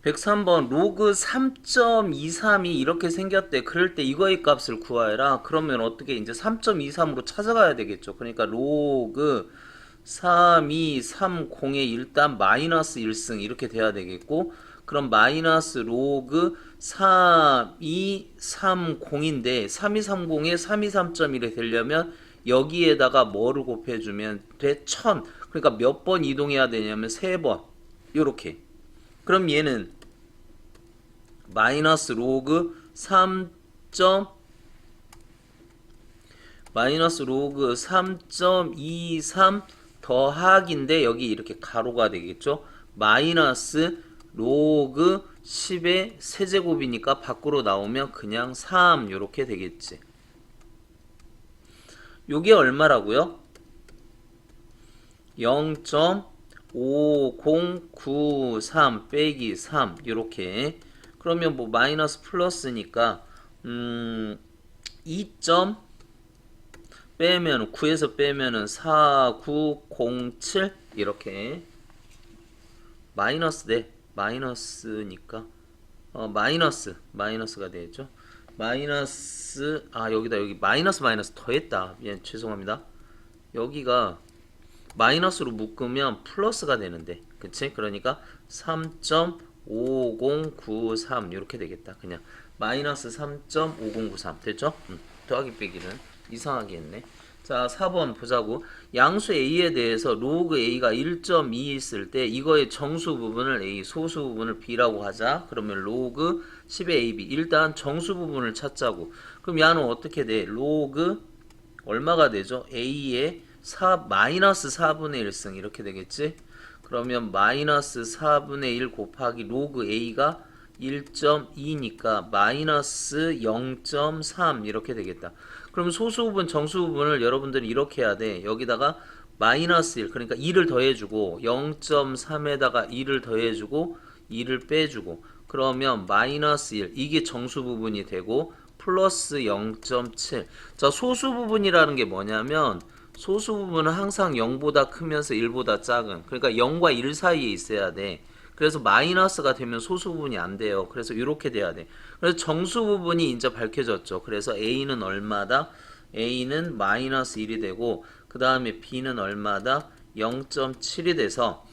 103번 로그 3.23이 이렇게 생겼대. 그럴 때 이거의 값을 구하여라. 그러면 어떻게 이제 3.23으로 찾아가야 되겠죠. 그러니까 로그 3230에 일단 마이너스 1승 이렇게 돼야 되겠고, 그럼 마이너스 로그 3230인데 3230에 323.1에 되려면 여기에다가 뭐를 곱해주면 돼? 1000. 그러니까 몇 번 이동해야 되냐면 3번. 요렇게. 그럼 얘는 마이너스 로그 3. 마이너스 로그 3.23 더하기인데 여기 이렇게 가로가 되겠죠. 마이너스 로그 10의 세제곱이니까 밖으로 나오면 그냥 3 요렇게 되겠지. 요게 얼마라고요? 0.5093 빼기 3 요렇게. 그러면 뭐 마이너스 플러스니까 2. 빼면 9에서 빼면은 4907 이렇게 마이너스 돼. 마이너스니까 마이너스가 되겠죠. 마이너스 여기다 여기 마이너스 더했다. 예, 죄송합니다. 여기가 마이너스로 묶으면 플러스가 되는데, 그치? 그러니까 3.5093 이렇게 되겠다. 그냥 마이너스 3.5093 됐죠? 더하기 빼기는 이상하게 했네. 자, 4번 보자고. 양수 a에 대해서 로그 a가 1.2 있을 때 이거의 정수 부분을 a, 소수 부분을 b라고 하자. 그러면 로그 10의 ab. 일단 정수 부분을 찾자고. 그럼 야는 어떻게 돼? 로그 얼마가 되죠? a의 마이너스 4분의 1승 이렇게 되겠지? 그러면 마이너스 4분의 1 곱하기 로그 a가 1.2니까 마이너스 0.3 이렇게 되겠다. 그럼 소수 부분 정수 부분을 여러분들이 이렇게 해야 돼. 여기다가 마이너스 1 그러니까 2를 더해주고 0.3에다가 2를 더해주고 2를 빼주고 그러면 마이너스 1 이게 정수 부분이 되고 플러스 0.7. 자, 소수 부분이라는 게 뭐냐면 소수 부분은 항상 0보다 크면서 1보다 작은, 그러니까 0과 1 사이에 있어야 돼. 그래서 마이너스가 되면 소수 부분이 안 돼요. 그래서 이렇게 돼야 돼. 그래서 정수 부분이 이제 밝혀졌죠. 그래서 A는 얼마다? A는 마이너스 1이 되고 그 다음에 B는 얼마다? 0.7이 돼서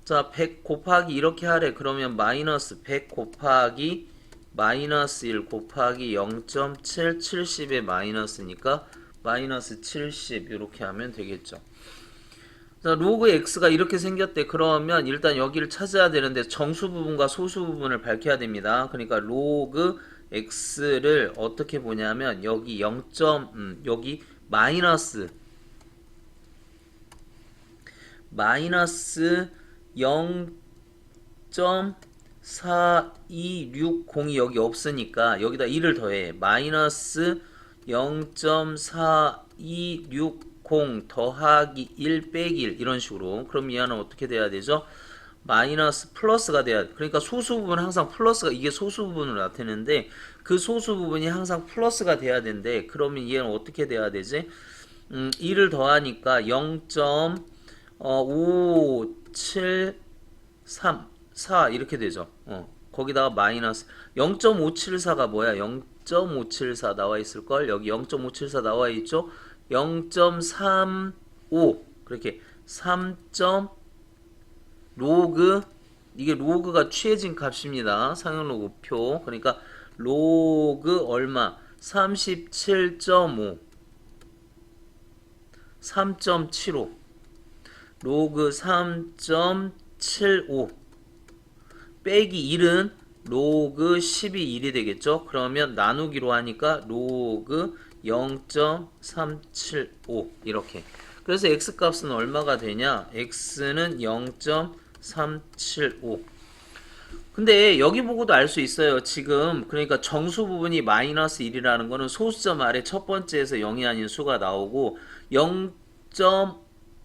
자, 100 곱하기 이렇게 하래. 그러면 마이너스 100 곱하기 마이너스 1 곱하기 0.7 70의 마이너스니까 마이너스 70 이렇게 하면 되겠죠. 자, 로그 x가 이렇게 생겼대. 그러면 일단 여기를 찾아야 되는데 정수 부분과 소수 부분을 밝혀야 됩니다. 그러니까 로그 x를 어떻게 보냐면 여기 0. 여기 마이너스 0.426이 여기 없으니까 여기다 1을 더해. 마이너스 0.4260 더하기 1 빼기 1 이런 식으로. 그럼 얘는 어떻게 돼야 되죠? 마이너스 플러스가 돼야 돼. 그러니까 소수 부분은 항상 플러스가 이게 소수 부분으로 나타내는데 그 소수 부분이 항상 플러스가 돼야 되는데 그러면 얘는 어떻게 돼야 되지? 2를 더하니까 0.573 4 이렇게 되죠. 거기다가 마이너스 0.574가 뭐야? 0.574 나와 있을걸? 여기 0.574 나와 있죠? 0.35 그렇게 3. 로그 이게 로그가 취해진 값입니다. 상용 로그 표. 그러니까 로그 얼마? 37.5 3.75 로그 3.75 빼기 1은 로그 12 1이 되겠죠. 그러면 나누기로 하니까 로그 0.375 이렇게. 그래서 x값은 얼마가 되냐? x는 0.375. 근데 여기 보고도 알 수 있어요. 지금 그러니까 정수 부분이 마이너스 1이라는 거는 소수점 아래 첫 번째에서 0이 아닌 수가 나오고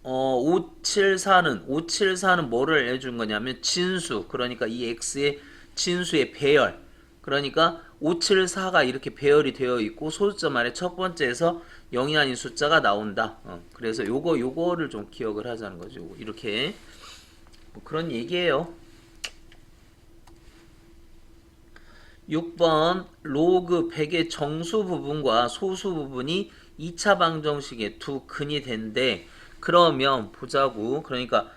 574는 뭐를 해준 거냐면 진수. 그러니까 이 x의 진수의 배열. 그러니까 574가 이렇게 배열이 되어 있고 소수점 아래 첫 번째에서 0이 아닌 숫자가 나온다. 그래서 요거를 좀 기억을 하자는 거죠. 이렇게 뭐 그런 얘기예요. 6번 로그 100의 정수 부분과 소수 부분이 2차 방정식의 두 근이 된대. 그러면 보자고. 그러니까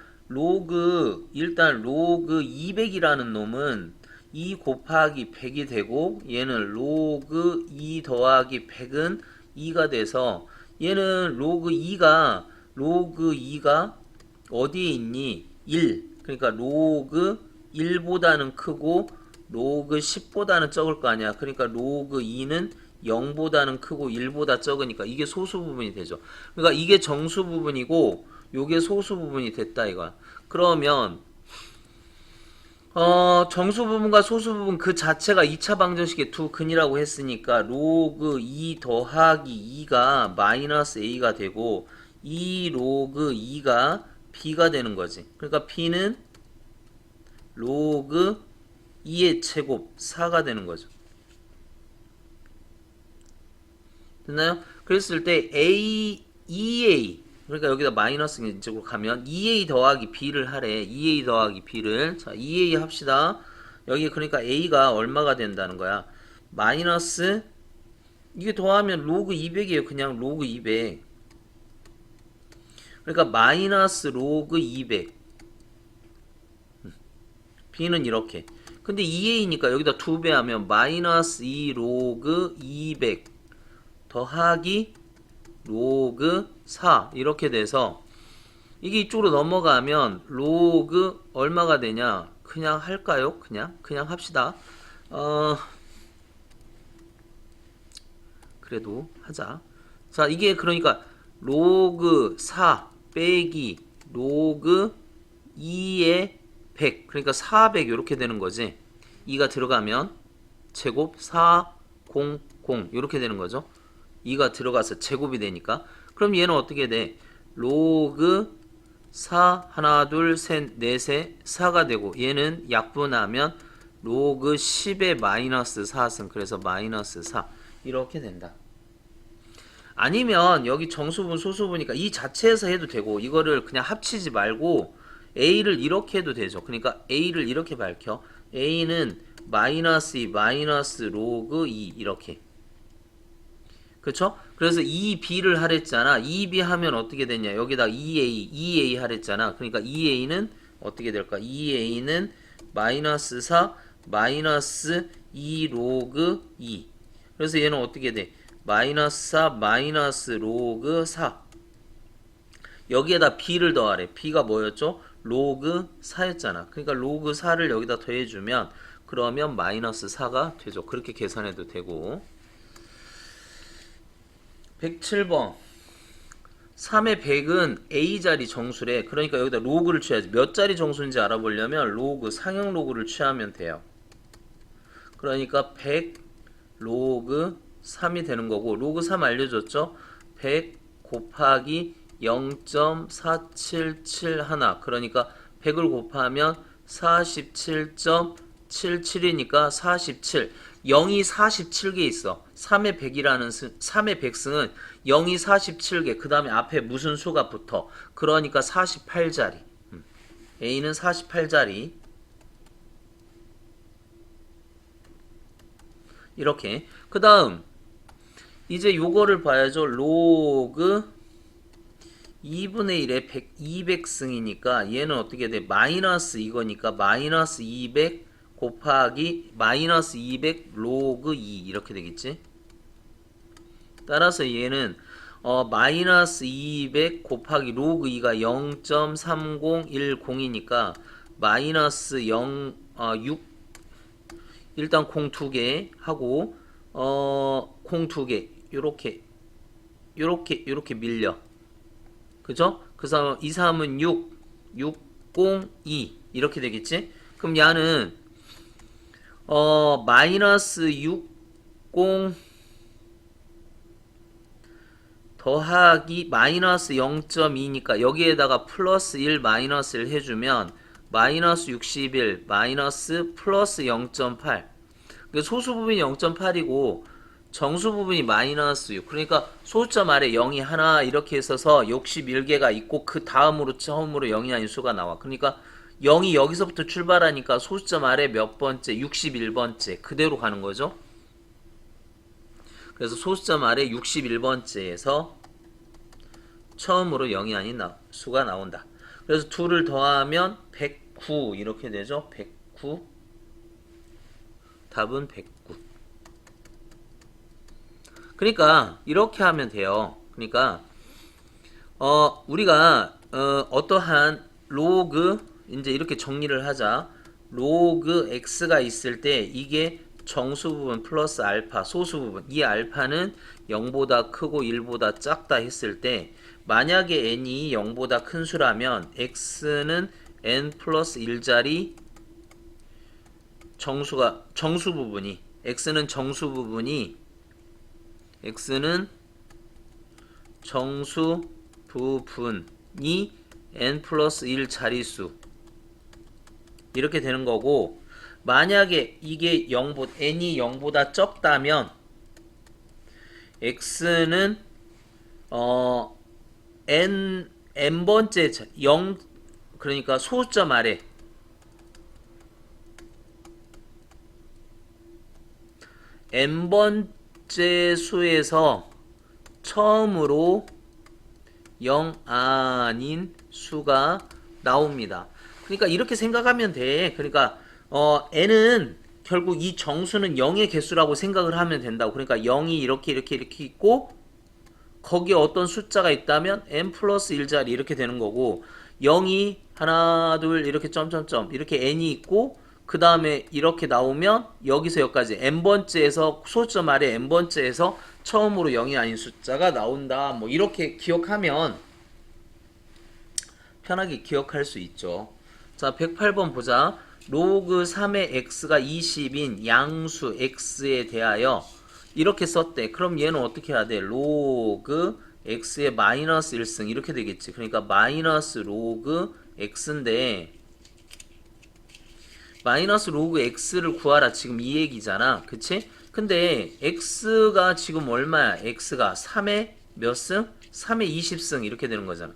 일단 로그 200이라는 놈은 2 곱하기 100이 되고, 얘는 로그 2 더하기 100은 2가 돼서, 얘는 로그 2가 어디에 있니? 1. 그러니까 로그 1보다는 크고 로그 10보다는 적을 거 아니야. 그러니까 로그 2는 0보다는 크고 1보다 적으니까 이게 소수 부분이 되죠. 그러니까 이게 정수 부분이고 요게 소수 부분이 됐다 이거야. 그러면 정수 부분과 소수 부분 그 자체가 2차 방정식의 두 근이라고 했으니까 로그 2 더하기 2가 마이너스 a가 되고 2 로그 2가 b가 되는 거지. 그러니까 b는 로그 2의 제곱 4가 되는 거죠. 됐나요? 그랬을 때 EA 그러니까 여기다 마이너스 이쪽으로 가면 EA 더하기 B를 하래. EA 더하기 B를. 자, EA 합시다. 여기 그러니까 A가 얼마가 된다는 거야? 마이너스 이게 더하면 로그 200이에요. 그냥 로그 200. 그러니까 마이너스 로그 200. B는 이렇게. 근데 2A니까 여기다 2배 하면 마이너스 2 로그 200 더하기 로그 4 이렇게 돼서 이게 이쪽으로 넘어가면 로그 얼마가 되냐? 그냥 할까요? 그냥 합시다. 그래도 하자. 자, 이게 그러니까 로그 4 빼기 로그 2의 100 그러니까 400 이렇게 되는 거지. 2가 들어가면 제곱 400 이렇게 되는 거죠. 2가 들어가서 제곱이 되니까. 그럼 얘는 어떻게 돼? 로그 4 하나 둘 셋 넷에 4가 되고 얘는 약분하면 로그 10의 마이너스 4승 그래서 마이너스 4 이렇게 된다. 아니면 여기 정수분 소수분이니까 이 자체에서 해도 되고 이거를 그냥 합치지 말고 A를 이렇게 해도 되죠. 그러니까 A를 이렇게 밝혀. A는 마이너스 2 마이너스 로그 2 이렇게. 그쵸? 그래서 2B를 하랬잖아. 2B 하면 어떻게 되냐? 여기다 2A 하랬잖아. 그러니까 2A는 어떻게 될까? 2A는 마이너스 4 마이너스 2 로그 2. 그래서 얘는 어떻게 돼? 마이너스 4 마이너스 로그 4. 여기에다 B를 더하래. B가 뭐였죠? 로그 4였잖아. 그러니까 로그 4를 여기다 더해주면 그러면 마이너스 4가 되죠. 그렇게 계산해도 되고. 107번 3의 100은 A자리 정수래. 그러니까 여기다 로그를 취해야지. 몇 자리 정수인지 알아보려면 로그, 상형 로그를 취하면 돼요. 그러니까 100 로그 3이 되는 거고 로그 3 알려줬죠? 100 곱하기 0.4771 그러니까 100을 곱하면 47.77이니까 47 0이 47개 있어. 3의 100승은 0이 47개 그 다음에 앞에 무슨 수가 붙어. 그러니까 48자리. A는 48자리. 이렇게. 그 다음 이제 요거를 봐야죠. 로그 2분의 1에 200승이니까 얘는 어떻게 돼? 마이너스 이거니까 마이너스 200 곱하기 마이너스 200 로그 2 이렇게 되겠지? 따라서 얘는 마이너스 200 곱하기 로그 2가 0.3010이니까 마이너스 6 일단 공 2개 하고 공 2개 요렇게 밀려. 그죠? 그래서 2, 3은 6 0, 2 이렇게 되겠지? 그럼 얘는 마이너스 60 더하기 마이너스 0.2니까 여기에다가 플러스 1 마이너스 1 해주면 마이너스 61 마이너스 플러스 0.8 소수 부분이 0.8이고 정수 부분이 마이너스 6 그러니까 소수점 아래 0이 하나 이렇게 있어서 61개가 있고 그 다음으로 처음으로 0이 아닌 수가 나와. 그러니까 0이 여기서부터 출발하니까 소수점 아래 몇 번째? 61번째. 그대로 가는 거죠. 그래서 소수점 아래 61번째에서 처음으로 0이 아닌 수가 나온다. 그래서 2를 더하면 109 이렇게 되죠. 109. 답은 109. 그러니까 이렇게 하면 돼요. 그러니까 우리가 어떠한 로그 이제 이렇게 정리를 하자. 로그 x가 있을 때 이게 정수 부분 플러스 알파 소수 부분, 이 알파는 0보다 크고 1보다 작다 했을 때 만약에 n이 0보다 큰 수라면 x는 n 플러스 1짜리 정수 부분이 x는 정수 부분이 n 플러스 1 자릿수 이렇게 되는 거고, 만약에 이게 n이 0보다 적다면 x는 n번째 0, 그러니까 소수점 아래 n번째 수에서 처음으로 0 아닌 수가 나옵니다. 그러니까 이렇게 생각하면 돼. 그러니까 n은 결국 이 정수는 0의 개수라고 생각을 하면 된다고. 그러니까 0이 이렇게 있고 거기에 어떤 숫자가 있다면 n 플러스 1자리 이렇게 되는 거고, 0이 하나 둘 이렇게 점점점 이렇게 n이 있고 그 다음에 이렇게 나오면 여기서 여기까지 n번째에서 소수점 아래 n번째에서 처음으로 0이 아닌 숫자가 나온다. 뭐 이렇게 기억하면 편하게 기억할 수 있죠. 자, 108번 보자. 로그 3의 x가 20인 양수 x에 대하여 이렇게 썼대. 그럼 얘는 어떻게 해야 돼? 로그 x의 마이너스 1승 이렇게 되겠지. 그러니까 마이너스 로그 x인데 마이너스 로그 x를 구하라 지금 이 얘기잖아. 그치? 근데 x가 지금 얼마야? x가 3의 몇 승? 3의 20승 이렇게 되는 거잖아.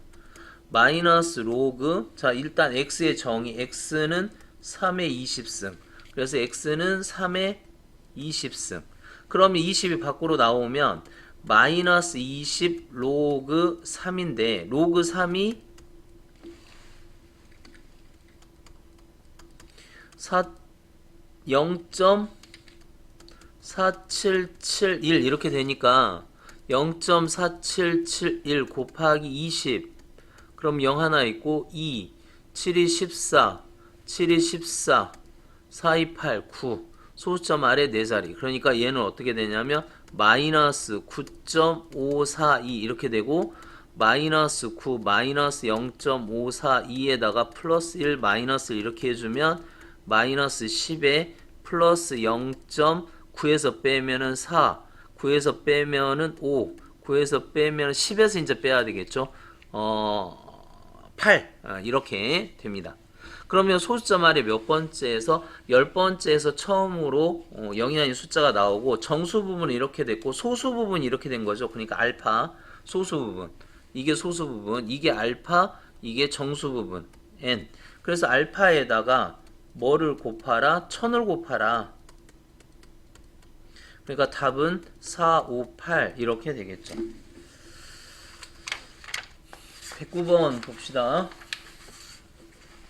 마이너스 로그, 자 일단 x의 정의, x는 3의 20승. 그래서 x는 3의 20승. 그러면 20이 밖으로 나오면 마이너스 20 로그 3인데 로그 3이 0.4771 이렇게 되니까 0.4771 곱하기 20, 그럼 0 하나 있고 2, 7이 14, 7이 14, 4이 8, 9 소수점 아래 4자리. 그러니까 얘는 어떻게 되냐면 마이너스 9.542 이렇게 되고, 마이너스 9 마이너스 0.542에다가 플러스 1 마이너스 1 이렇게 해주면 마이너스 10에 플러스 0.9에서 빼면은 4, 9에서 빼면은 5, 9에서 빼면은 10에서 이제 빼야 되겠죠. 8 이렇게 됩니다. 그러면 소수점 아래 몇 번째에서 10번째에서 처음으로 0이 아닌 숫자가 나오고, 정수 부분은 이렇게 됐고 소수 부분이 이렇게 된 거죠. 그러니까 알파 소수 부분, 이게 소수 부분, 이게 알파, 이게 정수 부분 n. 그래서 알파에다가 뭐를 곱하라? 1000을 곱하라. 그러니까 답은 4, 5, 8 이렇게 되겠죠. 109번 봅시다.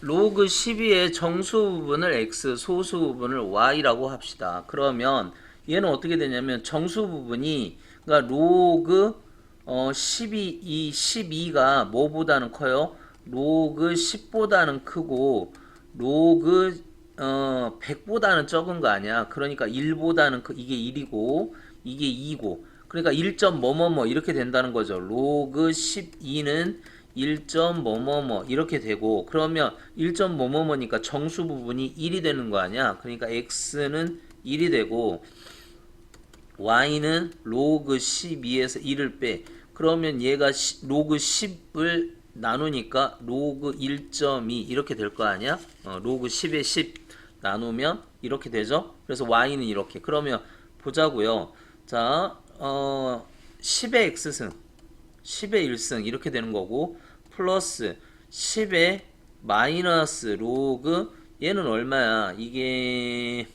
로그 12의 정수 부분을 x, 소수 부분을 y라고 합시다. 그러면 얘는 어떻게 되냐면 정수 부분이, 그러니까 로그 12, 이 12가 뭐보다는 커요? 로그 10보다는 크고 로그 100보다는 적은 거 아니야. 그러니까 1보다는 이게 1이고 이게 2고, 그러니까 1점 뭐뭐뭐 이렇게 된다는 거죠. 로그 12는 1점 뭐뭐뭐 이렇게 되고, 그러면 1점 뭐뭐뭐니까 정수 부분이 1이 되는 거 아니야. 그러니까 x는 1이 되고 y는 로그 12에서 1을 빼. 그러면 얘가 로그 10을 나누니까 로그 1.2 이렇게 될 거 아니야. 로그 10에 10 나누면 이렇게 되죠. 그래서 y는 이렇게. 그러면 보자고요. 자, 10의 x승 10의 1승 이렇게 되는 거고, 플러스 10의 마이너스 로그 얘는 얼마야? 이게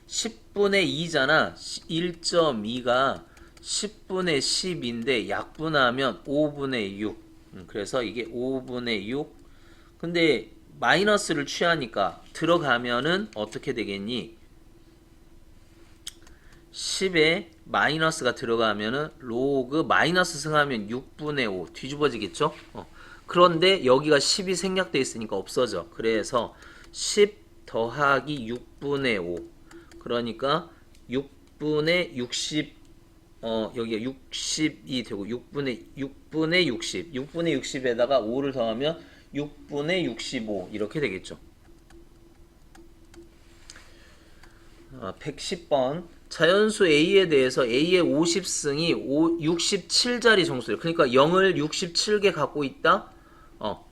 10분의 2잖아. 1.2가 10분의 10인데 약분하면 5분의 6. 그래서 이게 5분의 6. 근데 마이너스를 취하니까 들어가면은 어떻게 되겠니? 10에 마이너스가 들어가면은 로그 마이너스 승하면 6분의 5 뒤집어지겠죠? 그런데 여기가 10이 생략되어 있으니까 없어져. 그래서 10 더하기 6분의 5 그러니까 6분의 60 여기가 60이 되고 6분의 60 6분의 60에다가 5를 더하면 6분의 65 이렇게 되겠죠. 110번 자연수 A에 대해서 A의 50승이 67자리 정수래요. 그러니까 0을 67개 갖고 있다.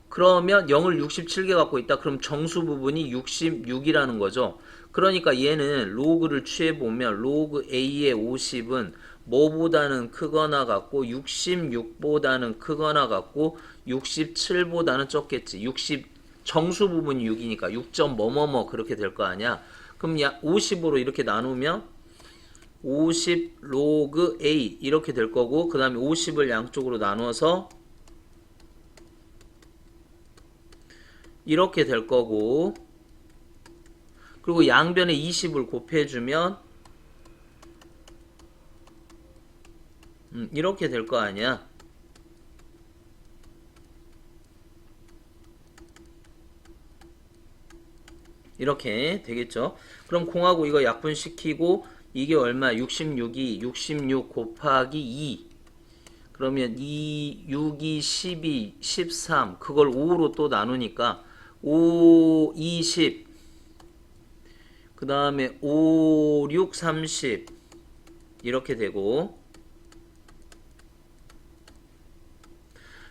그러면 0을 67개 갖고 있다. 그럼 정수 부분이 66이라는 거죠. 그러니까 얘는 로그를 취해보면 로그 A의 50은 뭐보다는 크거나 같고 66보다는 크거나 같고 67보다는 적겠지. 60 정수 부분이 6이니까 6점 뭐뭐뭐 그렇게 될 거 아니야. 그럼 50으로 이렇게 나누면 50 로그 A 이렇게 될 거고 그 다음에 50을 양쪽으로 나눠서 이렇게 될 거고 그리고 양변에 20을 곱해주면 이렇게 될 거 아니야. 이렇게 되겠죠. 그럼 공하고 이거 약분시키고 이게 얼마? 66이 66 곱하기 2 그러면 2, 6이 12, 13 그걸 5로 또 나누니까 5, 20 그 다음에 5, 6, 30 이렇게 되고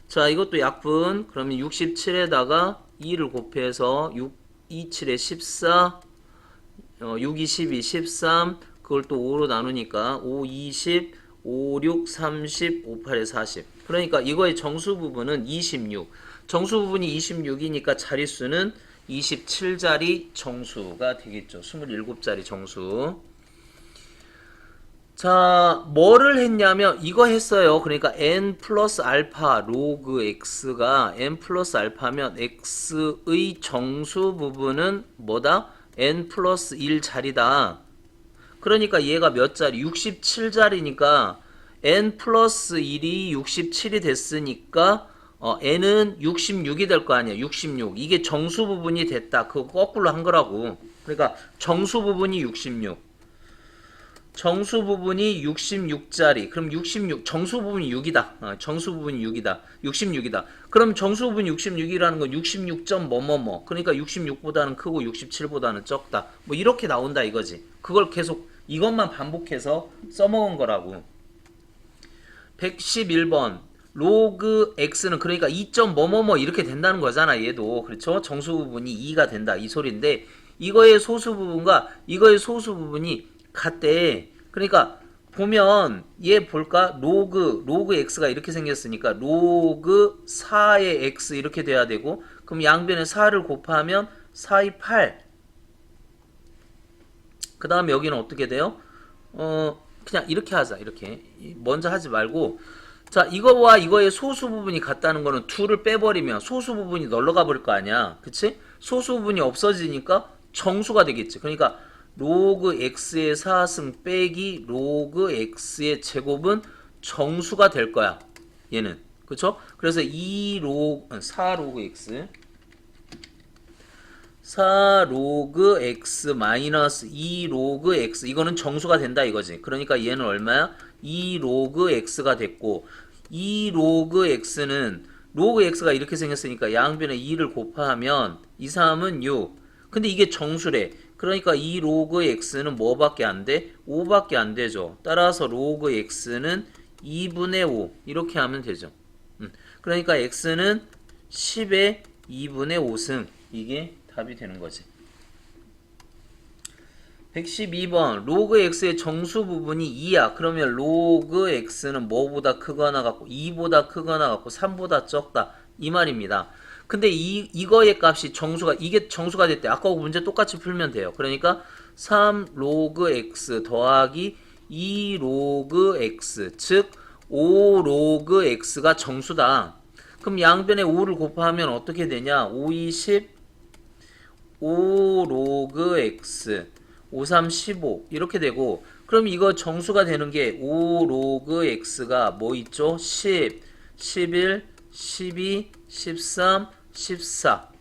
자 이것도 약분 그러면 67에다가 2를 곱해서 6, 2, 7에 14 6, 2, 12, 13 그걸 또 5로 나누니까 5, 20 5, 6, 30 5, 8에 40 그러니까 이거의 정수 부분은 26 정수 부분이 26이니까 자릿수는 27자리 정수가 되겠죠. 27자리 정수. 자, 뭐를 했냐면 이거 했어요. 그러니까 n 플러스 알파 로그 x가 n 플러스 알파면 x의 정수 부분은 뭐다? n 플러스 1자리다. 그러니까 얘가 몇 자리? 67자리니까 n 플러스 1이 67이 됐으니까 n은 66이 될 거 아니야. 66. 이게 정수 부분이 됐다. 그거 거꾸로 한 거라고. 그러니까 정수 부분이 66. 정수 부분이 66자리. 그럼 66 정수 부분이 6이다. 정수 부분이 6이다. 66이다. 그럼 정수 부분이 66이라는 건 66점 뭐뭐뭐. 그러니까 66보다는 크고 67보다는 적다. 뭐 이렇게 나온다 이거지. 그걸 계속 이것만 반복해서 써먹은 거라고. 111번 로그 x는 그러니까 2점 뭐뭐뭐 이렇게 된다는 거잖아. 얘도 그렇죠. 정수 부분이 2가 된다 이 소리인데 이거의 소수 부분과 이거의 소수 부분이 같대. 그러니까 보면 얘 볼까? 로그 x가 이렇게 생겼으니까 로그 4의 x 이렇게 돼야 되고 그럼 양변에 4를 곱하면 4의 8 그 다음에 여기는 어떻게 돼요? 그냥 이렇게 하자. 이렇게 먼저 하지 말고 자 이거와 이거의 소수 부분이 같다는 거는 2를 빼버리면 소수 부분이 널러가 버릴 거 아니야. 그치? 소수 부분이 없어지니까 정수가 되겠지. 그러니까 로그 x의 4승 빼기 로그 x의 제곱은 정수가 될 거야. 얘는. 그쵸? 그래서 4로그 x 4로그 x 마이너스 2로그 x 이거는 정수가 된다 이거지. 그러니까 얘는 얼마야? 2로그 x가 됐고 2로그 x는 로그 x가 이렇게 생겼으니까 양변에 2를 곱하면 2, 3은 6. 근데 이게 정수래. 그러니까 2로그 x는 뭐밖에 안 돼? 5밖에 안 되죠. 따라서 로그 x는 2분의 5 이렇게 하면 되죠. 그러니까 x는 10의 2분의 5승 이게 답이 되는 거지. 112번 로그 x의 정수 부분이 2야. 그러면 로그 x는 뭐보다 크거나 같고 2보다 크거나 같고 3보다 적다. 이 말입니다. 근데 이거의 값이 정수가 이게 정수가 됐대. 아까 문제 똑같이 풀면 돼요. 그러니까 3 로그 x 더하기 2 로그 x 즉 5 로그 x가 정수다. 그럼 양변에 5를 곱하면 어떻게 되냐? 5, 20 5 로그 x 5, 3, 15 이렇게 되고 그럼 이거 정수가 되는 게 5 로그 x가 뭐 있죠? 10, 11, 12, 13, 14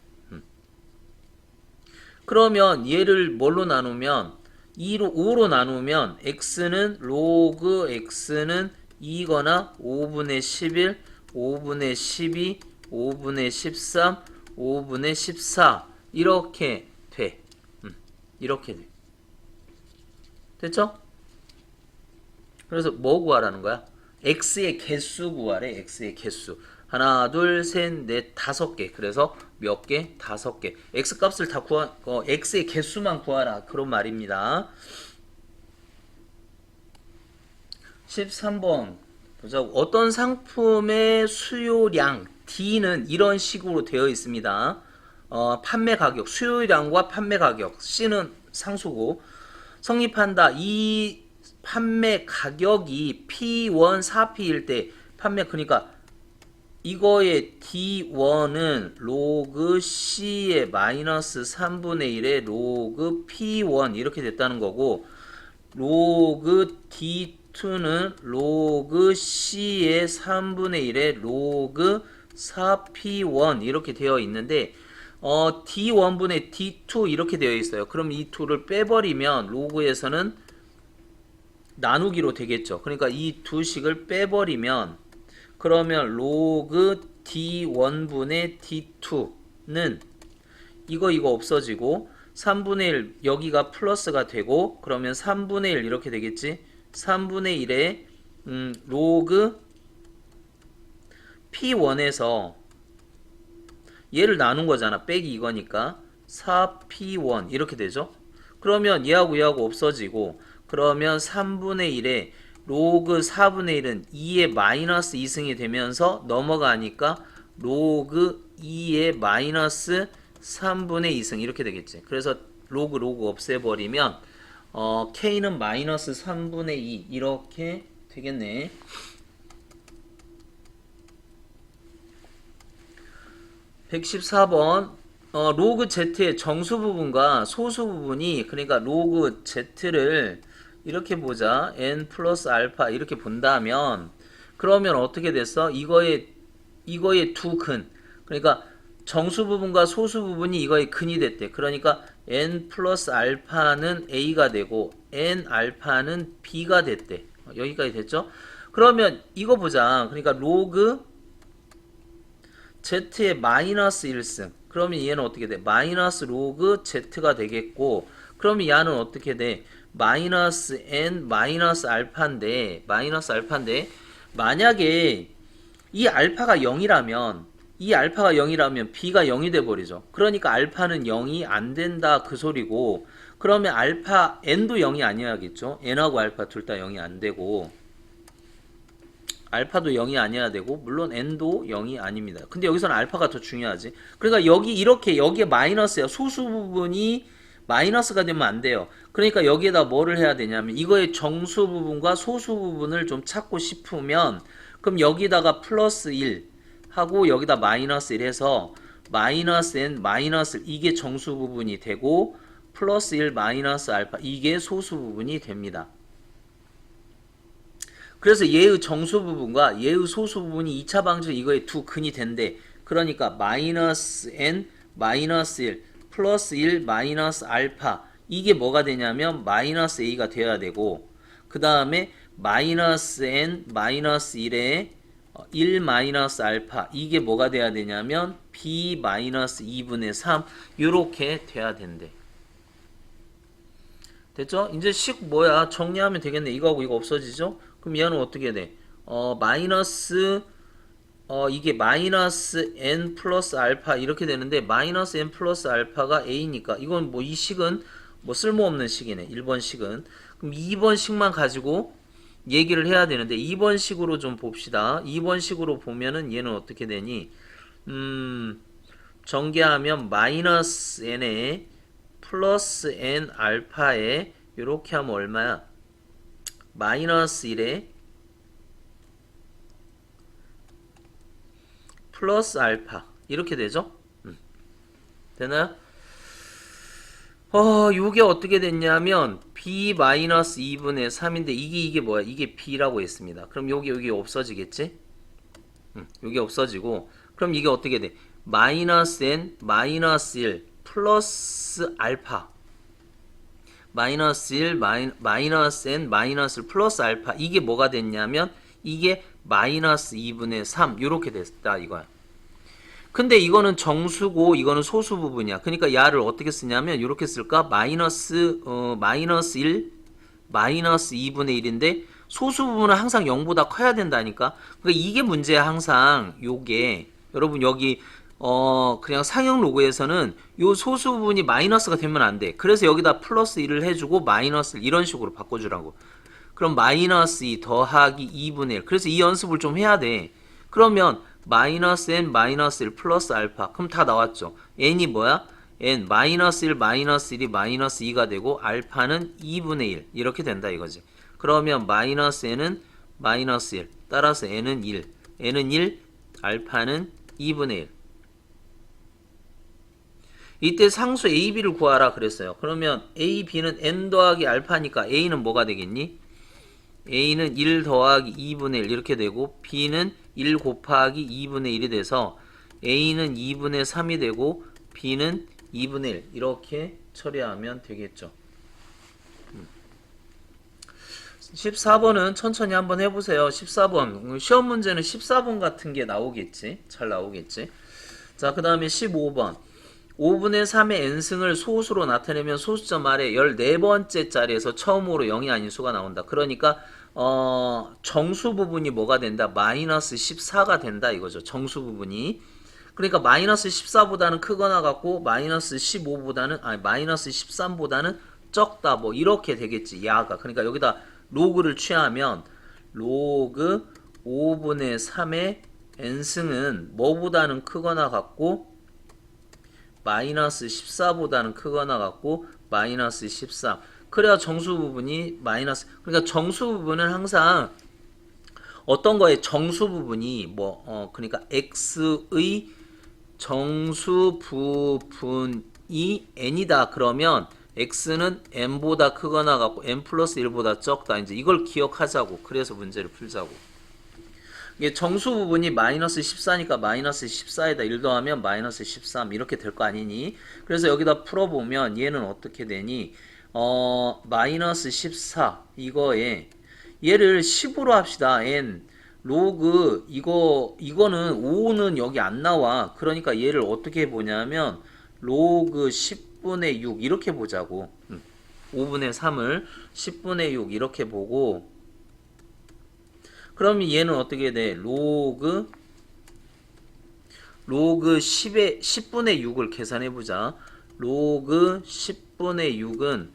그러면 얘를 뭘로 나누면 2로 5로 나누면 x는 로그 x는 2거나 5분의 11, 5분의 12, 5분의 13, 5분의 14 이렇게 돼. 이렇게 돼. 됐죠? 그래서 뭐 구하라는 거야? x의 개수 구하래. x의 개수. 하나, 둘, 셋, 넷, 5개. 그래서 몇 개? 5개. x 값을 다 x의 개수만 구하라. 그런 말입니다. 13번 보자고. 어떤 상품의 수요량 D는 이런 식으로 되어 있습니다. 판매 가격, 수요량과 판매 가격. C는 상수고 성립한다. 이 판매 가격이 P1 4P일 때 판매 그러니까 이거의 D1은 로그 C의 마이너스 3분의 1의 로그 P1 이렇게 됐다는 거고 로그 D2는 로그 C의 3분의 1의 로그 4P1 이렇게 되어 있는데 D1분의 D2 이렇게 되어 있어요. 그럼 이 2를 빼버리면 로그에서는 나누기로 되겠죠. 그러니까 이 두 식을 빼버리면 그러면 로그 D1분의 D2는 이거 없어지고 3분의 1 여기가 플러스가 되고 그러면 3분의 1 이렇게 되겠지. 3분의 1에 로그 P1에서 얘를 나눈 거잖아. 빼기 이거니까 4P1 이렇게 되죠. 그러면 얘하고 없어지고 그러면 3분의 1에 로그 4분의 1은 2의 마이너스 2승이 되면서 넘어가니까 로그 2의 마이너스 3분의 2승 이렇게 되겠지. 그래서 로그 없애버리면 K는 마이너스 3분의 2 이렇게 되겠네. 114번 로그 Z의 정수 부분과 소수 부분이 그러니까 로그 Z를 이렇게 보자. n 플러스 알파 이렇게 본다면 그러면 어떻게 됐어? 이거의 두 근 그러니까 정수 부분과 소수 부분이 이거의 근이 됐대. 그러니까 n 플러스 알파는 a가 되고 n 알파는 b가 됐대. 여기까지 됐죠? 그러면 이거 보자. 그러니까 로그 z의 마이너스 1승 그러면 얘는 어떻게 돼? 마이너스 로그 z가 되겠고 그러면 얘는 어떻게 돼? 마이너스 n 마이너스 알파인데 만약에 이 알파가 0이라면 b가 0이 돼 버리죠. 그러니까 알파는 0이 안 된다 그 소리고 그러면 알파 n도 0이 아니야겠죠. n하고 알파 둘 다 0이 안 되고 알파도 0이 아니어야 되고 물론 n도 0이 아닙니다. 근데 여기서는 알파가 더 중요하지. 그러니까 여기에 마이너스야. 소수 부분이 마이너스가 되면 안 돼요. 그러니까 여기에다 뭐를 해야 되냐면 이거의 정수 부분과 소수 부분을 좀 찾고 싶으면 그럼 여기다가 플러스 1 하고 여기다 마이너스 1 해서 마이너스 n 마이너스 1 이게 정수 부분이 되고 플러스 1 마이너스 알파 이게 소수 부분이 됩니다. 그래서 얘의 정수 부분과 얘의 소수 부분이 2차 방정 이거의 두 근이 된대. 그러니까 마이너스 n 마이너스 1 플러스 1 마이너스 알파 이게 뭐가 되냐면 마이너스 a가 되어야 되고 그 다음에 마이너스 n 마이너스 1에 1 마이너스 알파 이게 뭐가 돼야 되냐면 b 마이너스 2분의 3 이렇게 돼야 된대. 됐죠? 이제 식 뭐야? 정리하면 되겠네. 이거하고 이거 없어지죠? 그럼 얘는 어떻게 돼? 이게 마이너스 n 플러스 알파 이렇게 되는데 마이너스 n 플러스 알파가 a니까 이건 뭐 이 식은 뭐 쓸모없는 식이네. 1번 식은. 그럼 2번 식만 가지고 얘기를 해야 되는데 2번 식으로 좀 봅시다. 2번 식으로 보면은 얘는 어떻게 되니? 전개하면 마이너스 n에 플러스 n 알파에 이렇게 하면 얼마야? 마이너스 1에 플러스 알파 이렇게 되죠? 되나요? 요게 어떻게 됐냐면 b 마이너스 2분의 3인데 이게 뭐야? 이게 b라고 했습니다. 그럼 여기 없어지겠지? 요게 없어지고 그럼 이게 어떻게 돼? 마이너스 n 마이너스 1 플러스 알파 마이너스 1 마이너스 n 마이너스 1 플러스 알파 이게 뭐가 됐냐면 이게 마이너스 2분의 3 요렇게 됐다 이거야. 근데 이거는 정수고 이거는 소수 부분이야. 그러니까 야를 어떻게 쓰냐면 이렇게 쓸까? 마이너스 1 마이너스 2분의 1인데 소수 부분은 항상 0보다 커야 된다니까. 그러니까 이게 문제야 항상. 요게 여러분 여기 그냥 상형 로그에서는 요 소수 부분이 마이너스가 되면 안 돼. 그래서 여기다 플러스 1을 해주고 마이너스 1 이런 식으로 바꿔주라고. 그럼 마이너스 2 더하기 2분의 1. 그래서 이 연습을 좀 해야 돼. 그러면 마이너스 n 마이너스 1 플러스 알파 그럼 다 나왔죠. n이 뭐야? n 마이너스 1 마이너스 1이 마이너스 2가 되고 알파는 2분의 1 이렇게 된다 이거지. 그러면 마이너스 n은 마이너스 1 따라서 n은 1 n은 1 알파는 2분의 1 이때 상수 a, b를 구하라 그랬어요. 그러면 a, b는 n 더하기 알파니까 a는 뭐가 되겠니? a는 1 더하기 2분의 1 이렇게 되고 b는 1 곱하기 2분의 1이 돼서 a는 2분의 3이 되고 b는 2분의 1 이렇게 처리하면 되겠죠. 14번은 천천히 한번 해보세요. 14번 시험 문제는 14번 같은 게 나오겠지. 잘 나오겠지. 자, 그 다음에 15번 5분의 3의 n승을 소수로 나타내면 소수점 아래 14번째 자리에서 처음으로 0이 아닌 수가 나온다. 그러니까 정수 부분이 뭐가 된다? 마이너스 14가 된다 이거죠. 정수 부분이. 그러니까 마이너스 14보다는 크거나 같고 마이너스 15보다는 마이너스 13보다는 적다 뭐 이렇게 되겠지. 야가. 그러니까 여기다 로그를 취하면 로그 5분의 3의 n승은 뭐보다는 크거나 같고 마이너스 14보다는 크거나 같고 마이너스 13 그래야 정수 부분이 마이너스 그러니까 정수 부분은 항상 어떤 거에 정수 부분이 그러니까 x의 정수 부분이 n이다 그러면 x는 n보다 크거나 같고 n 플러스 1보다 적다 이제 이걸 기억하자고 그래서 문제를 풀자고 이게 정수 부분이 마이너스 14니까 마이너스 14에다 1 더하면 마이너스 13 이렇게 될 거 아니니 그래서 여기다 풀어보면 얘는 어떻게 되니 마이너스 14 이거에 얘를 10으로 합시다. n 로그 이거는 5는 여기 안 나와. 그러니까 얘를 어떻게 보냐면 로그 10분의 6 이렇게 보자고. 5분의 3을 10분의 6 이렇게 보고 그러면 얘는 어떻게 돼? 로그 10분의 6을 계산해 보자. 로그 10분의 6은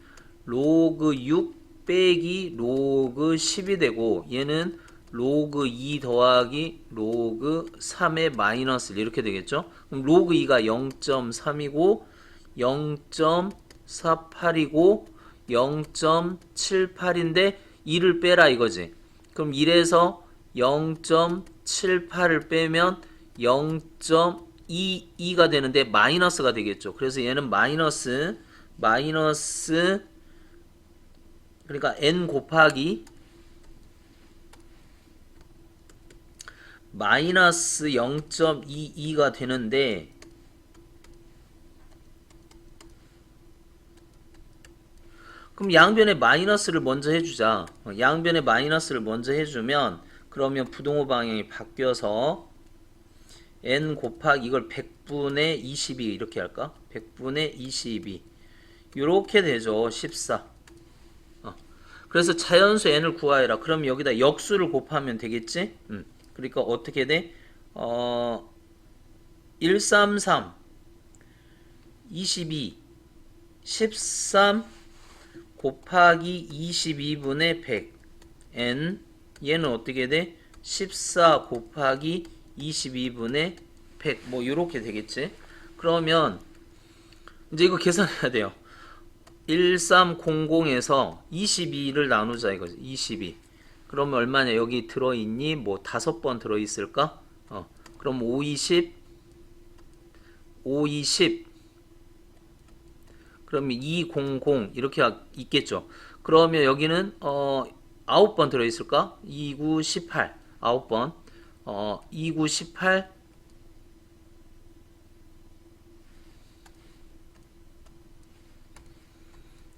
로그 6 빼기 로그 10이 되고 얘는 로그 2 더하기 로그 3의 마이너스 1 이렇게 되겠죠? 그럼 로그 2가 0.3이고 0.48이고 0.78인데 2를 빼라 이거지. 그럼 1에서 0.78을 빼면 0.22가 되는데 마이너스가 되겠죠. 그래서 얘는 마이너스 그러니까 n 곱하기 마이너스 0.22가 되는데 그럼 양변에 마이너스를 먼저 해주자. 양변에 마이너스를 먼저 해주면 그러면 부동호 방향이 바뀌어서 n 곱하기 이걸 100분의 22 이렇게 할까? 100분의 22 이렇게 되죠. 14 그래서 자연수 n을 구하여라. 그럼 여기다 역수를 곱하면 되겠지? 그러니까 어떻게 돼? 133 22 13 곱하기 22분의 100 n 얘는 어떻게 돼? 14 곱하기 22분의 100 뭐 이렇게 되겠지? 그러면 이제 이거 계산해야 돼요. 1300에서 22를 나누자 이거지. 22. 그러면 얼마냐? 여기 들어있니? 뭐 5번 들어있을까? 그럼 5, 20, 5, 20. 그러면 200 이렇게 있겠죠. 그러면 여기는 9번 들어있을까? 2, 9, 18. 9번. 2, 9, 18.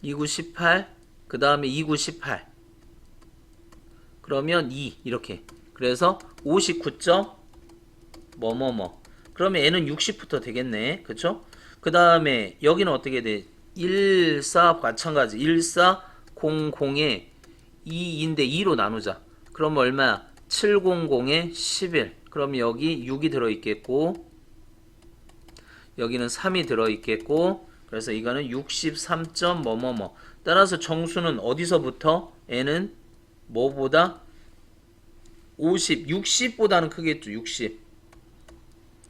2, 9, 18. 그 다음에 2, 9, 18. 그러면 2 이렇게. 그래서 59점 뭐뭐뭐. 그러면 n은 60부터 되겠네. 그쵸? 그 다음에 여기는 어떻게 돼? 14 마찬가지. 1400에 2인데 2로 나누자. 그러면 얼마야? 700에 11. 그러면 여기 6이 들어있겠고 여기는 3이 들어있겠고 그래서 이거는 63점 뭐뭐뭐. 따라서 정수는 어디서부터? n은 뭐보다? 50, 60보다는 크겠죠. 60.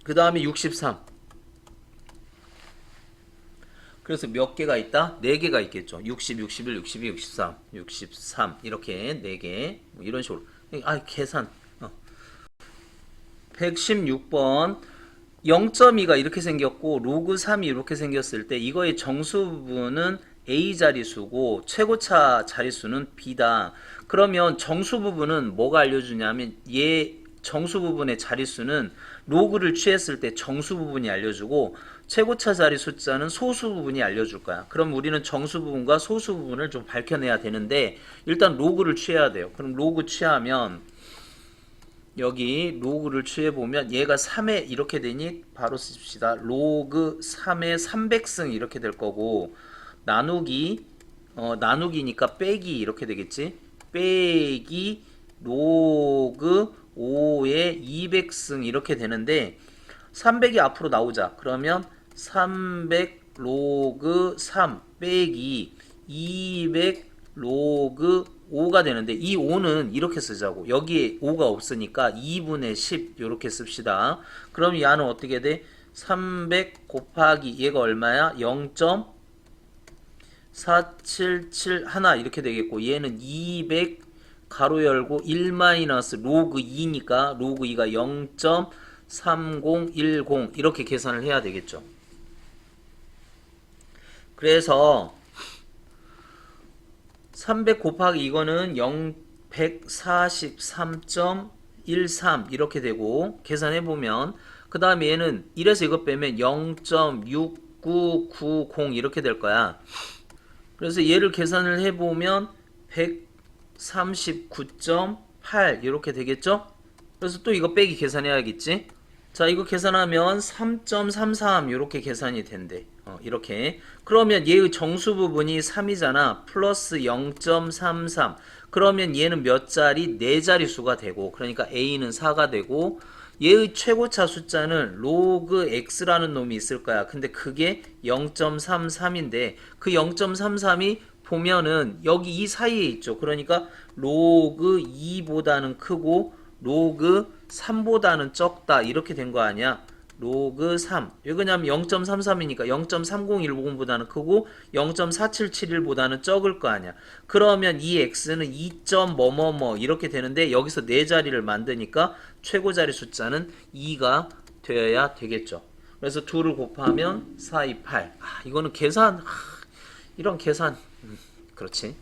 그 다음에 63. 그래서 몇 개가 있다? 4개가 있겠죠. 60, 61, 62, 63, 63 이렇게 4개 뭐 이런 식으로. 계산. 116번 0.2가 이렇게 생겼고 로그 3이 이렇게 생겼을 때 이거의 정수 부분은 A 자릿수고 최고차 자릿수는 B다. 그러면 정수 부분은 뭐가 알려주냐면 얘 정수 부분의 자릿수는 로그를 취했을 때 정수 부분이 알려주고 최고차 자리 숫자는 소수 부분이 알려줄 거야. 그럼 우리는 정수 부분과 소수 부분을 좀 밝혀내야 되는데 일단 로그를 취해야 돼요. 그럼 로그 취하면 여기 로그를 취해보면 얘가 3에 이렇게 되니 바로 씁시다. 로그 3에 300승 이렇게 될 거고 나누기 나누기니까 빼기 이렇게 되겠지. 빼기 로그 5에 200승 이렇게 되는데 300이 앞으로 나오자. 그러면 300 로그 3 빼기 200 로그 5가 되는데 이 5는 이렇게 쓰자고. 여기에 5가 없으니까 2분의 10 이렇게 씁시다. 그럼 얘는 어떻게 돼? 300 곱하기 얘가 얼마야? 0.477 이렇게 되겠고 얘는 200 가로 열고 1 마이너스 로그 2니까 로그 2가 0.3010 이렇게 계산을 해야 되겠죠. 그래서 300 곱하기 이거는 143.13 이렇게 되고 계산해보면 그 다음에 얘는 1에서 이거 빼면 0.6990 이렇게 될 거야. 그래서 얘를 계산을 해보면 139.8 이렇게 되겠죠? 그래서 또 이거 빼기 계산해야겠지? 자, 이거 계산하면 3.33 이렇게 계산이 된대. 이렇게. 그러면 얘의 정수 부분이 3이잖아. 플러스 0.33. 그러면 얘는 몇 자리? 4자리 수가 되고, 그러니까 A는 4가 되고, 얘의 최고차 숫자는 로그 X라는 놈이 있을 거야. 근데 그게 0.33인데, 그 0.33이 보면은 여기 이 사이에 있죠. 그러니까 로그 2보다는 크고, 로그 3보다는 적다 이렇게 된 거 아니야. 로그 3 왜냐면 0.33이니까 0.3010보다는 크고 0.4771보다는 적을 거 아니야. 그러면 이 x는 2. 뭐뭐뭐 이렇게 되는데 여기서 4자리를 만드니까 최고 자리 숫자는 2가 되어야 되겠죠. 그래서 2를 곱하면 4, 2, 8. 이거는 계산 이런 계산 그렇지.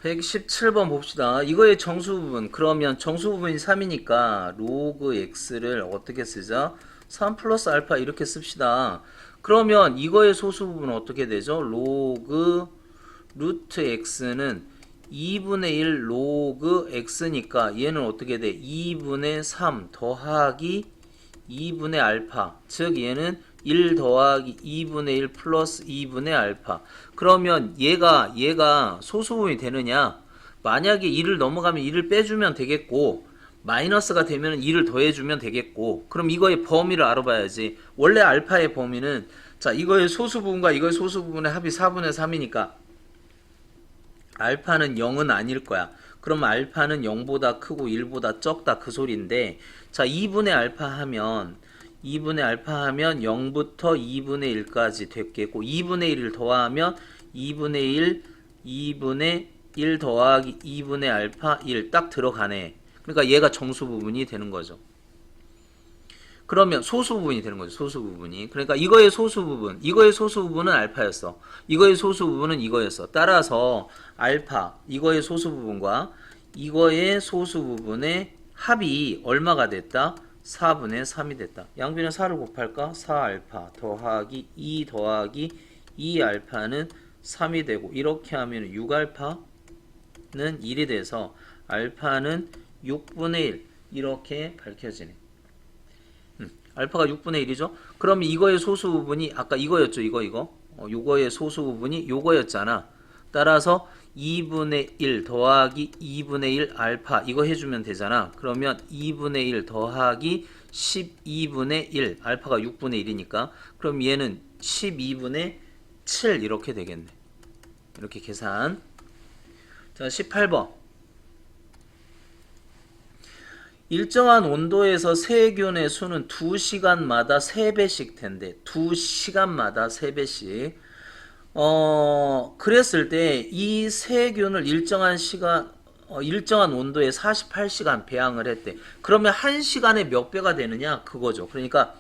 117번 봅시다. 이거의 정수 부분. 그러면 정수 부분이 3이니까 로그 x를 어떻게 쓰자? 3 플러스 알파 이렇게 씁시다. 그러면 이거의 소수 부분은 어떻게 되죠? 로그 루트 x는 2분의 1 로그 x니까 얘는 어떻게 돼? 2분의 3 더하기 2분의 알파. 즉 얘는 1 더하기 2분의 1 플러스 2분의 알파. 그러면 얘가 소수부분이 되느냐? 만약에 2를 넘어가면 2를 빼주면 되겠고 마이너스가 되면 2를 더해주면 되겠고 그럼 이거의 범위를 알아봐야지. 원래 알파의 범위는 자 이거의 소수부분과 이거의 소수부분의 합이 4분의 3이니까 알파는 0은 아닐 거야. 그럼 알파는 0보다 크고 1보다 적다 그 소리인데 자 2분의 알파 하면 2분의 알파 하면 0부터 2분의 1까지 됐겠고 2분의 1을 더하면 2분의 1, 2분의 1 더하기 2분의 알파 1 딱 들어가네. 그러니까 얘가 정수 부분이 되는 거죠. 그러면 소수 부분이 되는 거죠. 소수 부분이. 그러니까 이거의 소수 부분은 알파였어. 이거의 소수 부분은 이거였어. 따라서 알파, 이거의 소수 부분과 이거의 소수 부분의 합이 얼마가 됐다? 4분의 3이 됐다. 양변에 4를 곱할까? 4알파 더하기 2 더하기 2알파는 3이 되고 이렇게 하면 6알파는 1이 돼서 알파는 6분의 1 이렇게 밝혀지네. 알파가 6분의 1이죠? 그럼 이거의 소수 부분이 아까 이거였죠? 이거의 소수 부분이 요거였잖아. 따라서 2분의 1 더하기 2분의 1 알파 이거 해주면 되잖아. 그러면 2분의 1 더하기 12분의 1 알파가 6분의 1이니까 그럼 얘는 12분의 7 이렇게 되겠네. 이렇게 계산. 자 18번 일정한 온도에서 세균의 수는 2시간마다 3배씩 된대. 2시간마다 3배씩. 그랬을 때 이 세균을 일정한 시간, 일정한 온도에 48시간 배양을 했대. 그러면 1시간에 몇 배가 되느냐? 그거죠. 그러니까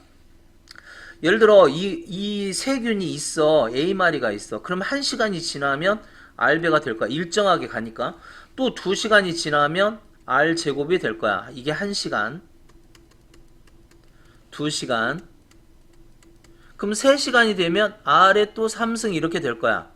예를 들어 이 세균이 있어. A마리가 있어. 그러면 1시간이 지나면 R배가 될 거야. 일정하게 가니까. 또 2시간이 지나면 R 제곱이 될 거야. 이게 1시간, 2시간. 그럼 3시간이 되면 R에 또 3승 이렇게 될 거야.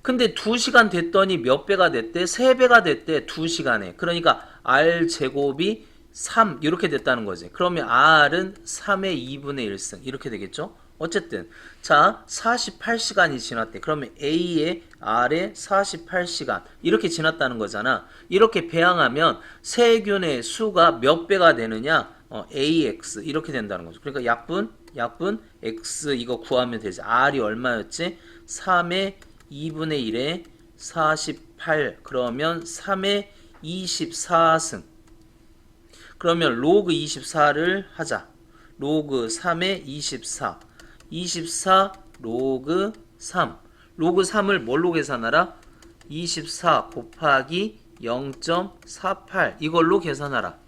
근데 2시간 됐더니 몇 배가 됐대? 3배가 됐대. 2시간에. 그러니까 R 제곱이 3 이렇게 됐다는 거지. 그러면 R은 3의 2분의 1승 이렇게 되겠죠? 어쨌든 자 48시간이 지났대. 그러면 A의 R에 48시간 이렇게 지났다는 거잖아. 이렇게 배양하면 세균의 수가 몇 배가 되느냐? AX 이렇게 된다는 거죠. 그러니까 약분 X 이거 구하면 되지. R이 얼마였지? 3의 2분의 1에 48 그러면 3의 24승. 그러면 로그 24를 하자. 로그 3의 24 24 로그 3 로그 3을 뭘로 계산하라? 24 곱하기 0.48 이걸로 계산하라.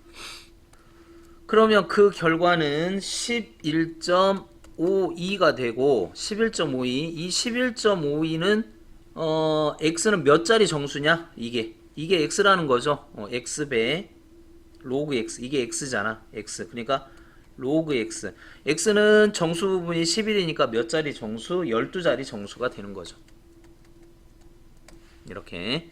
그러면 그 결과는 11.52가 되고 11.52 이 11.52는 x는 몇 자리 정수냐? 이게 x라는 거죠. x배 로그 x 이게 x잖아. x 그러니까 로그 x x는 정수 부분이 11이니까 몇 자리 정수? 12자리 정수가 되는 거죠. 이렇게